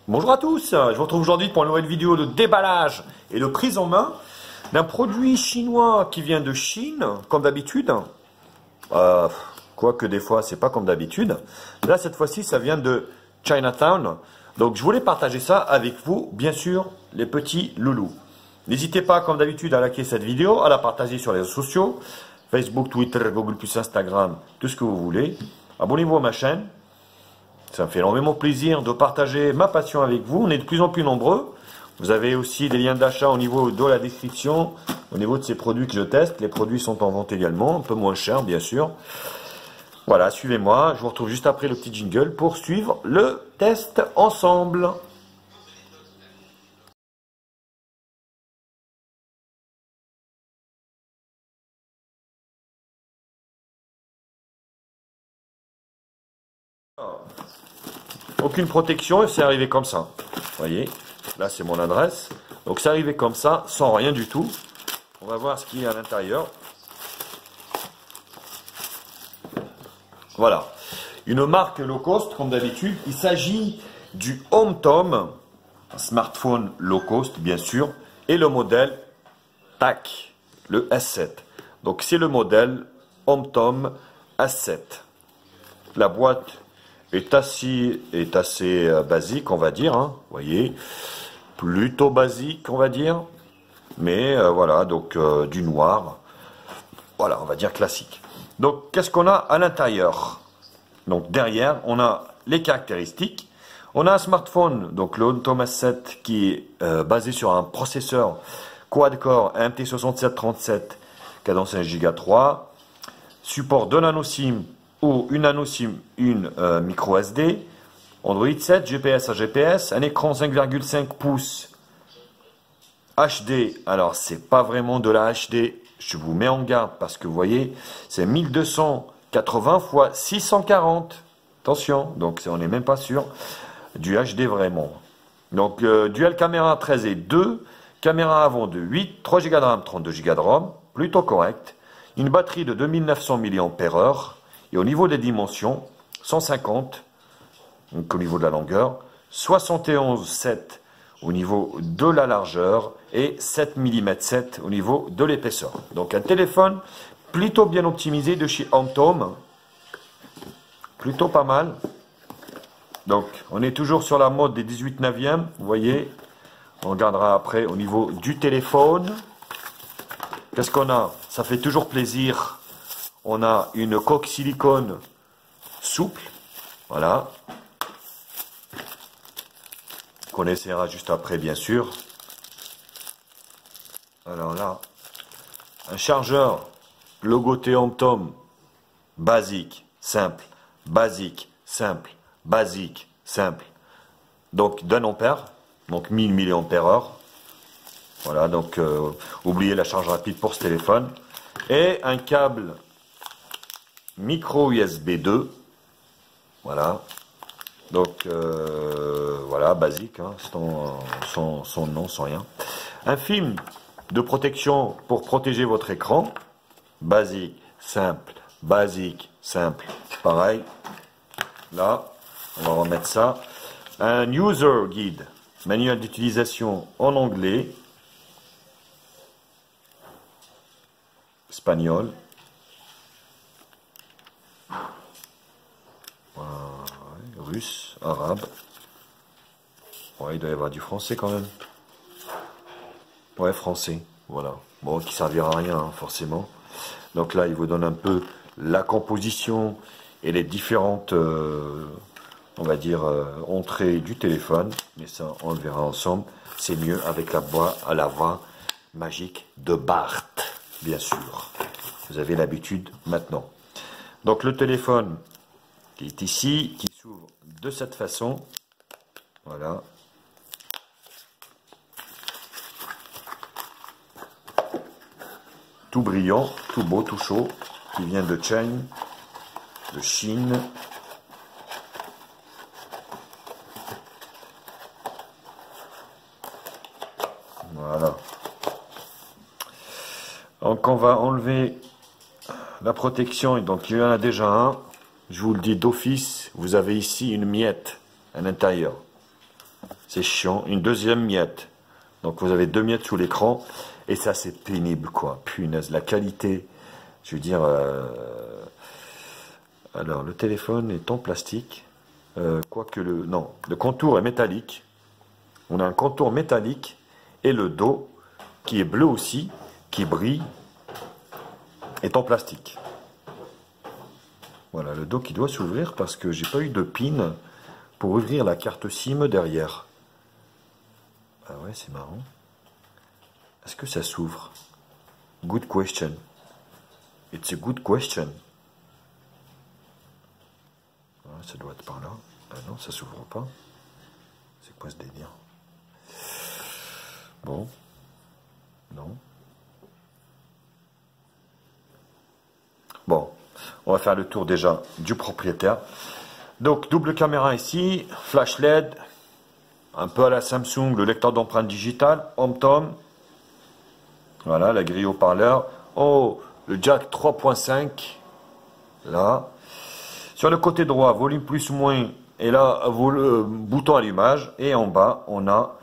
Bonjour à tous, je vous retrouve aujourd'hui pour une nouvelle vidéo de déballage et de prise en main d'un produit chinois qui vient de Chine, comme d'habitude. Quoique des fois c'est pas comme d'habitude. Là cette fois-ci ça vient de Chinatown. Donc je voulais partager ça avec vous, bien sûr, les petits loulous. N'hésitez pas comme d'habitude à liker cette vidéo, à la partager sur les réseaux sociaux, Facebook, Twitter, Google+, Instagram, tout ce que vous voulez. Abonnez-vous à ma chaîne. Ça me fait énormément plaisir de partager ma passion avec vous. On est de plus en plus nombreux. Vous avez aussi des liens d'achat au niveau de la description, au niveau de ces produits que je teste. Les produits sont en vente également, un peu moins cher bien sûr. Voilà, suivez-moi. Je vous retrouve juste après le petit jingle pour suivre le test ensemble. Aucune protection, c'est arrivé comme ça. Vous voyez, là c'est mon adresse. Donc c'est arrivé comme ça, sans rien du tout. On va voir ce qu'il y a à l'intérieur. Voilà. Une marque low cost, comme d'habitude. Il s'agit du HomeTom, un smartphone low cost, bien sûr. Et le modèle TAC, le S7. Donc c'est le modèle HomeTom S7. La boîte est assez basique, on va dire. Hein, vous voyez, plutôt basique, on va dire. Mais voilà, donc du noir. Voilà, on va dire classique. Donc, qu'est-ce qu'on a à l'intérieur? Donc, derrière, on a les caractéristiques. On a un smartphone, donc le HomeTom S7, qui est basé sur un processeur quad-core MT6737, cadence 1 Go 3, support 2 nano SIM ou une nano SIM, une micro SD, Android 7, GPS à GPS, un écran 5,5 pouces HD. Alors, c'est pas vraiment de la HD. Je vous mets en garde parce que vous voyez, c'est 1280 x 640. Attention, donc on n'est même pas sûr du HD vraiment. Donc, dual caméra 13 et 2, caméra avant de 8, 3 Go de RAM, 32 Go de ROM, plutôt correct. Une batterie de 2900 mAh et au niveau des dimensions, 150, donc au niveau de la longueur, 71,7 au niveau de la largeur et 7 mm 7 au niveau de l'épaisseur. Donc un téléphone plutôt bien optimisé de chez HomeTom, plutôt pas mal. Donc on est toujours sur la mode des 18/9e, vous voyez, on regardera après au niveau du téléphone. Qu'est-ce qu'on a? Ça fait toujours plaisir. On a une coque silicone souple, voilà, qu'on essaiera juste après bien sûr. Alors là, un chargeur logoté HomeTom, basique, simple, basique, simple, basique, simple. Donc d'un ampère, donc 1000 mAh. Voilà, donc oubliez la charge rapide pour ce téléphone. Et un câble micro USB 2. Voilà. Donc voilà, basique, hein, sans nom, sans rien. Un film de protection pour protéger votre écran. Basique, simple, pareil. Là, on va remettre ça. Un user guide, manuel d'utilisation en anglais, espagnol. Russe, arabe. Ouais, il doit y avoir du français quand même. Ouais, français, voilà. Bon, qui servira à rien, hein, forcément. Donc là, il vous donne un peu la composition et les différentes, on va dire, entrées du téléphone. Mais ça, on le verra ensemble. C'est mieux avec la voix magique de Bart, bien sûr. Vous avez l'habitude maintenant. Donc le téléphone qui est ici, qui s'ouvre de cette façon. Voilà. Tout brillant, tout beau, tout chaud, qui vient de Chine. Voilà. Donc on va enlever la protection, donc il y en a déjà un. Je vous le dis d'office, vous avez ici une miette à l'intérieur. C'est chiant. Une deuxième miette. Donc vous avez deux miettes sous l'écran. Et ça c'est pénible quoi. Punaise, la qualité. Je veux dire... Alors le téléphone est en plastique. Quoique le... Non, le contour est métallique. On a un contour métallique. Et le dos, qui est bleu aussi, qui brille, est en plastique. Voilà, le dos qui doit s'ouvrir parce que j'ai pas eu de pin pour ouvrir la carte SIM derrière. Ah ouais, c'est marrant. Est-ce que ça s'ouvre? Good question. It's a good question. Ah, ça doit être par là. Ah non, ça s'ouvre pas. C'est quoi ce délire? Bon. Non. Bon. On va faire le tour déjà du propriétaire. Donc, double caméra ici, flash LED, un peu à la Samsung, le lecteur d'empreintes digitales, HomeTom. Voilà, la grille haut-parleur. Oh, le jack 3.5. Là. Sur le côté droit, volume plus ou moins. Et là, bouton allumage. Et en bas, on a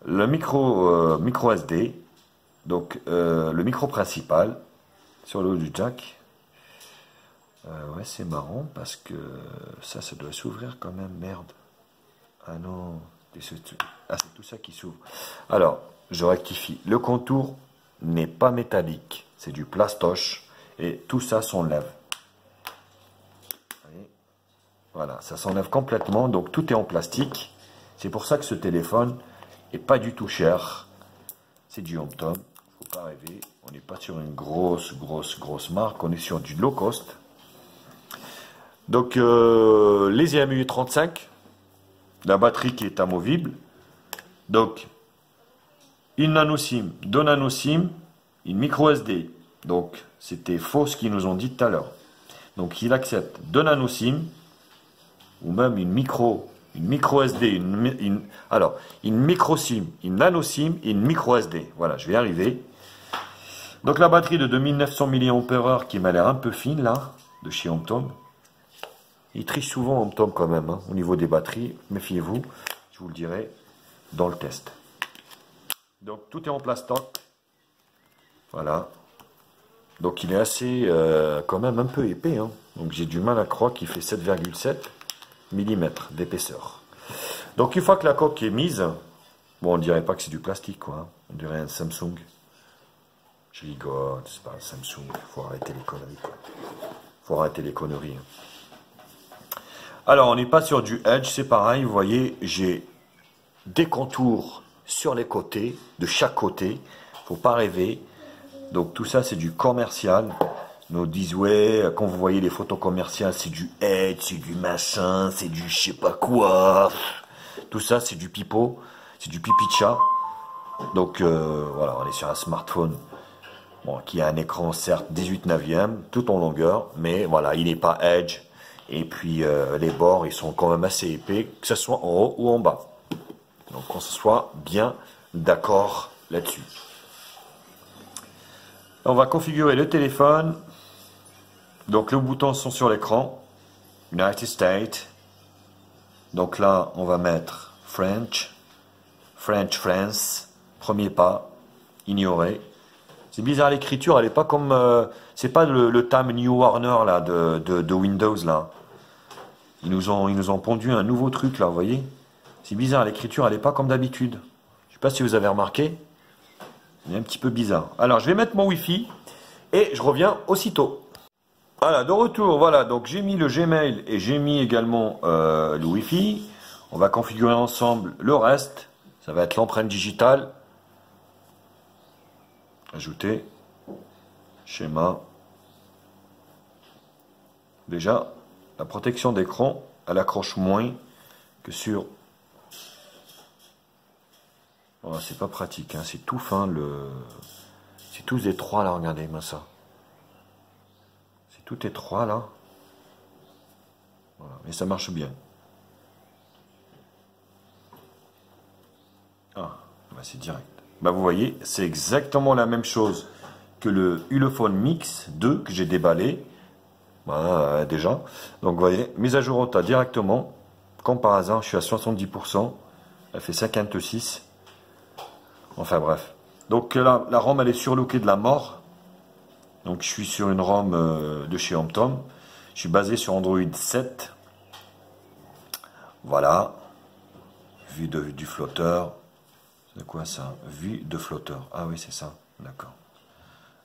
le micro SD. Donc, le micro principal. Sur le haut du jack. Ouais, c'est marrant parce que ça doit s'ouvrir quand même, merde. Ah non, c'est tout ça qui s'ouvre. Alors, je rectifie. Le contour n'est pas métallique, c'est du plastoche et tout ça s'enlève. Voilà, ça s'enlève complètement, donc tout est en plastique. C'est pour ça que ce téléphone est pas du tout cher. C'est du HomeTom, faut pas rêver. On n'est pas sur une grosse marque, on est sur du low cost. Donc, les EMU 35, la batterie qui est amovible. Donc, une nano SIM, deux nano SIM, une micro SD. Donc, c'était faux ce qu'ils nous ont dit tout à l'heure. Donc, il accepte deux nano SIM, ou même une micro SD, une micro SIM, une nano SIM et une micro SD. Voilà, je vais y arriver. Donc, la batterie de 2900 mAh qui m'a l'air un peu fine, là, de chez HomeTom. Il triche souvent HomeTom quand même, hein, au niveau des batteries. Méfiez-vous, je vous le dirai dans le test. Donc tout est en plastoc. Voilà. Donc il est assez, quand même un peu épais. Hein. Donc j'ai du mal à croire qu'il fait 7,7 mm d'épaisseur. Donc une fois que la coque est mise, bon on dirait pas que c'est du plastique quoi. Hein. On dirait un Samsung. Je rigole, c'est pas un Samsung. Faut arrêter les conneries. Quoi. Faut arrêter les conneries. Hein. Alors, on n'est pas sur du Edge, c'est pareil, vous voyez, j'ai des contours sur les côtés, de chaque côté, faut pas rêver. Donc tout ça, c'est du commercial. Nos disent, ouais, quand vous voyez les photos commerciales, c'est du Edge, c'est du machin, c'est du je sais pas quoi. Tout ça, c'est du pipeau, c'est du pipi de chat. Donc, voilà, on est sur un smartphone. Bon, qui a un écran, certes, 18/9, tout en longueur, mais voilà, il n'est pas Edge. Et puis les bords, ils sont quand même assez épais, que ce soit en haut ou en bas. Donc qu'on se soit bien d'accord là-dessus. On va configurer le téléphone. Donc les boutons sont sur l'écran. United States. Donc là, on va mettre French. French, France. Premier pas. Ignorer. C'est bizarre, l'écriture, elle n'est pas comme... c'est pas le Time New Warner là, de Windows là. Ils nous ont pondu un nouveau truc là, vous voyez. C'est bizarre, l'écriture, elle n'est pas comme d'habitude. Je ne sais pas si vous avez remarqué. Il est un petit peu bizarre. Alors, je vais mettre mon Wi-Fi et je reviens aussitôt. Voilà, de retour, voilà. Donc, j'ai mis le Gmail et j'ai mis également le Wi-Fi. On va configurer ensemble le reste. Ça va être l'empreinte digitale. Ajouter, schéma. Déjà, la protection d'écran, elle accroche moins que sur... Oh, c'est pas pratique, hein, c'est tout fin, c'est tous étroit là, regardez-moi ça. C'est tout étroit là. Voilà, mais ça marche bien. Ah, bah c'est direct. Bah vous voyez, c'est exactement la même chose que le Ulefone Mix 2 que j'ai déballé. Voilà, déjà. Donc vous voyez, mise à jour OTA directement. Comme par hasard, je suis à 70%. Elle fait 56. Enfin bref. Donc là, la ROM, elle est surlookée de la mort. Donc je suis sur une ROM de chez TomTom. Je suis basé sur Android 7. Voilà. Vue du flotteur. C'est quoi ça? Vue de flotteur. Ah oui, c'est ça. D'accord.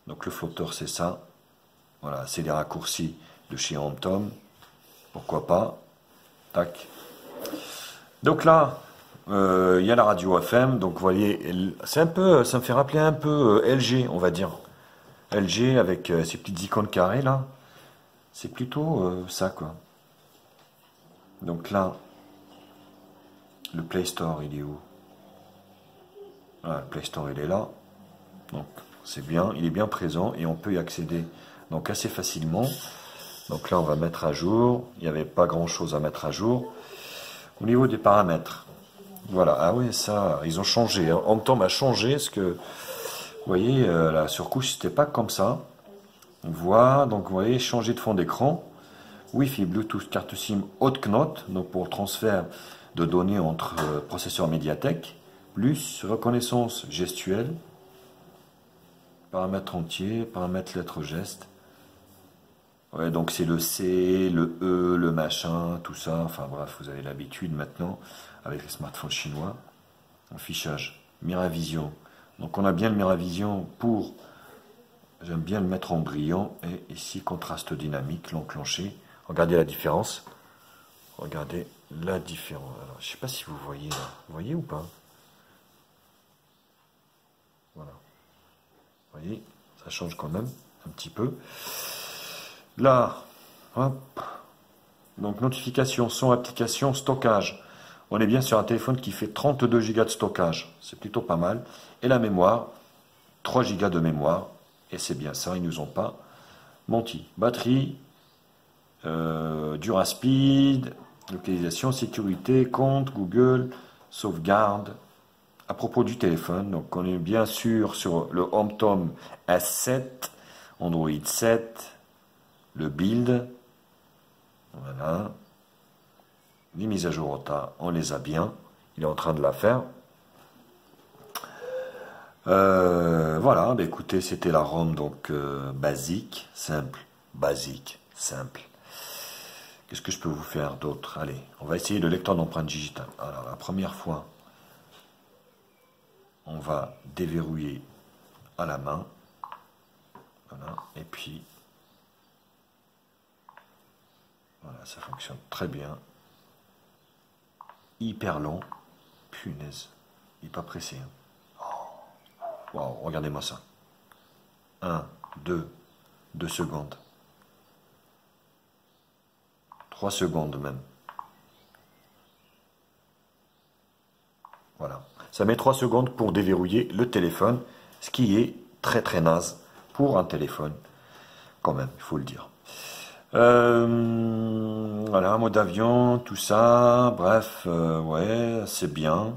Donc le flotteur, c'est ça. Voilà, c'est les raccourcis de chez TomTom. Pourquoi pas. Tac. Donc là, il y a la radio FM. Donc vous voyez, c'est un peu, ça me fait rappeler un peu LG, on va dire. LG avec ces petites icônes carrées là. C'est plutôt ça quoi. Donc là, le Play Store, il est où? Voilà, le Play Store, il est là. Donc c'est bien, il est bien présent et on peut y accéder donc assez facilement. Donc là, on va mettre à jour. Il n'y avait pas grand chose à mettre à jour. Au niveau des paramètres, voilà. Ah oui, ça, ils ont changé. Hein. TomTom a changé parce que, vous voyez, la surcouche, c'était pas comme ça. On voit, donc vous voyez, changer de fond d'écran. Wi-Fi, Bluetooth, carte SIM, haute knotte, donc pour le transfert de données entre processeurs Mediatek, plus reconnaissance gestuelle, paramètres entiers, paramètres lettres gestes. Ouais, donc c'est le C, le E, le machin, tout ça. Enfin bref, vous avez l'habitude maintenant avec les smartphones chinois. Affichage, Miravision. Donc on a bien le Miravision pour, j'aime bien le mettre en brillant. Et ici, contraste dynamique, l'enclencher. Regardez la différence. Regardez la différence. Alors, je ne sais pas si vous voyez là. Vous voyez ou pas? Voilà. Vous voyez, ça change quand même un petit peu. Là, hop. Donc notification, son, application, stockage. On est bien sur un téléphone qui fait 32 Go de stockage. C'est plutôt pas mal. Et la mémoire, 3 Go de mémoire. Et c'est bien ça, ils nous ont pas menti. Batterie, Duraspeed, localisation, sécurité, compte, Google, sauvegarde. À propos du téléphone, donc on est bien sûr sur le TomTom S7, Android 7, le build, voilà. Les mises à jour OTA, on les a bien. Il est en train de la faire. Voilà, bah écoutez, c'était la ROM donc basique, simple, basique, simple. Qu'est-ce que je peux vous faire d'autre? Allez, on va essayer le lecteur d'empreintes digitales. Alors, la première fois, on va déverrouiller à la main. Voilà, et puis, voilà, ça fonctionne très bien. Hyper long. Punaise, il n'est pas pressé. Hein. Wow, regardez-moi ça. 1, 2, 2 secondes. 3 secondes même. Voilà. Ça met 3 secondes pour déverrouiller le téléphone, ce qui est très très naze pour un téléphone, quand même, il faut le dire. Voilà, mode avion, tout ça, bref, ouais, c'est bien.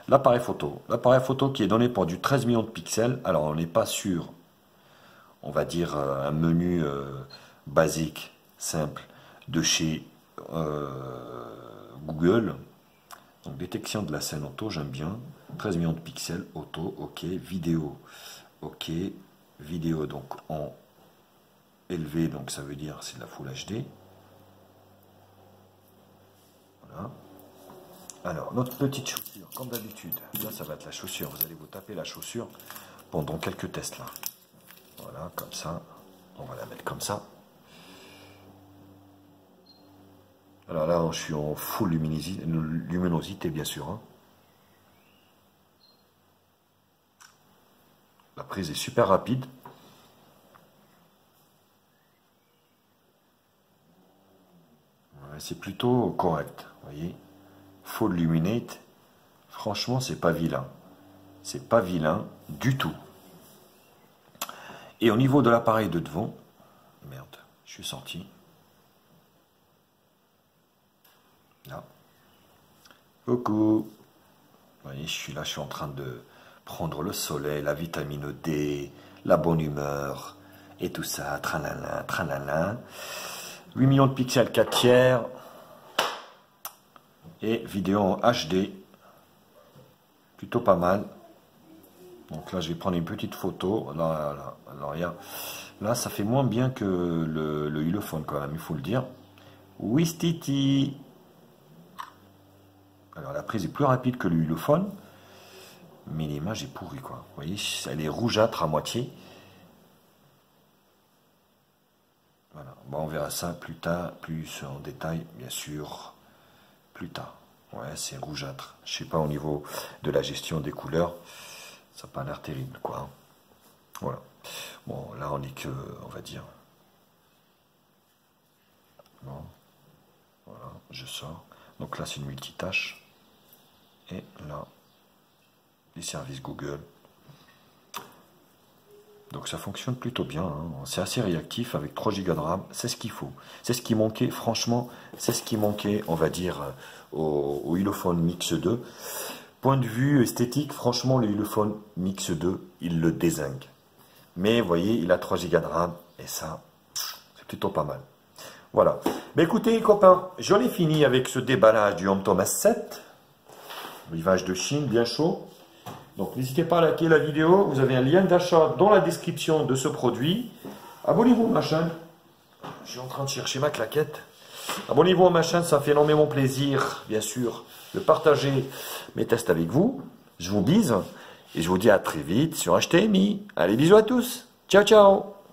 L'appareil photo qui est donné pour du 13 millions de pixels, alors on n'est pas sur, on va dire, un menu basique, simple, de chez Google. Donc détection de la scène auto, j'aime bien. 13 millions de pixels, auto, ok. Vidéo, ok. Vidéo donc en élevé, donc ça veut dire c'est de la Full HD. Voilà. Alors, notre petite chaussure, comme d'habitude. Là, ça va être la chaussure. Vous allez vous taper la chaussure pendant quelques tests là. Voilà, comme ça. On va la mettre comme ça. Alors là, je suis en full luminosité, bien sûr. Hein. La prise est super rapide. Ouais, c'est plutôt correct, vous voyez. Full Luminate, franchement, c'est pas vilain. C'est pas vilain du tout. Et au niveau de l'appareil de devant, merde, je suis sorti. Là. Coucou. Vous voyez, je suis là, je suis en train de prendre le soleil, la vitamine D, la bonne humeur, et tout ça, tralala, tralala. 8 millions de pixels 4 tiers, et vidéo en HD, plutôt pas mal. Donc là, je vais prendre une petite photo. Là, alors, là, ça fait moins bien que le Ulefone quand même, il faut le dire. Oui, Stiti. Alors la prise est plus rapide que le Ulefone, mais l'image est pourrie, quoi. Vous voyez, elle est rougeâtre à moitié. Voilà. Bon, on verra ça plus tard, plus en détail, bien sûr, plus tard. Ouais, c'est rougeâtre. Je sais pas au niveau de la gestion des couleurs. Ça n'a pas l'air terrible, quoi. Voilà. Bon, là, on est que, on va dire. Bon. Voilà, je sors. Donc là, c'est une multitâche. Et là, les services Google. Donc ça fonctionne plutôt bien. Hein. C'est assez réactif avec 3 Go de RAM. C'est ce qu'il faut. C'est ce qui manquait, franchement, c'est ce qui manquait, on va dire, au Ulefone Mix 2. Point de vue esthétique, franchement, le Ulefone Mix 2, il le dézingue. Mais vous voyez, il a 3 Go de RAM et ça, c'est plutôt pas mal. Voilà. Mais écoutez, les copains, j'en ai fini avec ce déballage du HomeTom S7. Rivage de Chine, bien chaud. Donc, n'hésitez pas à liker la vidéo. Vous avez un lien d'achat dans la description de ce produit. Abonnez-vous à ma chaîne. Je suis en train de chercher ma claquette. Abonnez-vous à ma chaîne, ça fait énormément plaisir, bien sûr, de partager mes tests avec vous. Je vous bise et je vous dis à très vite sur HTMI. Allez, bisous à tous. Ciao, ciao.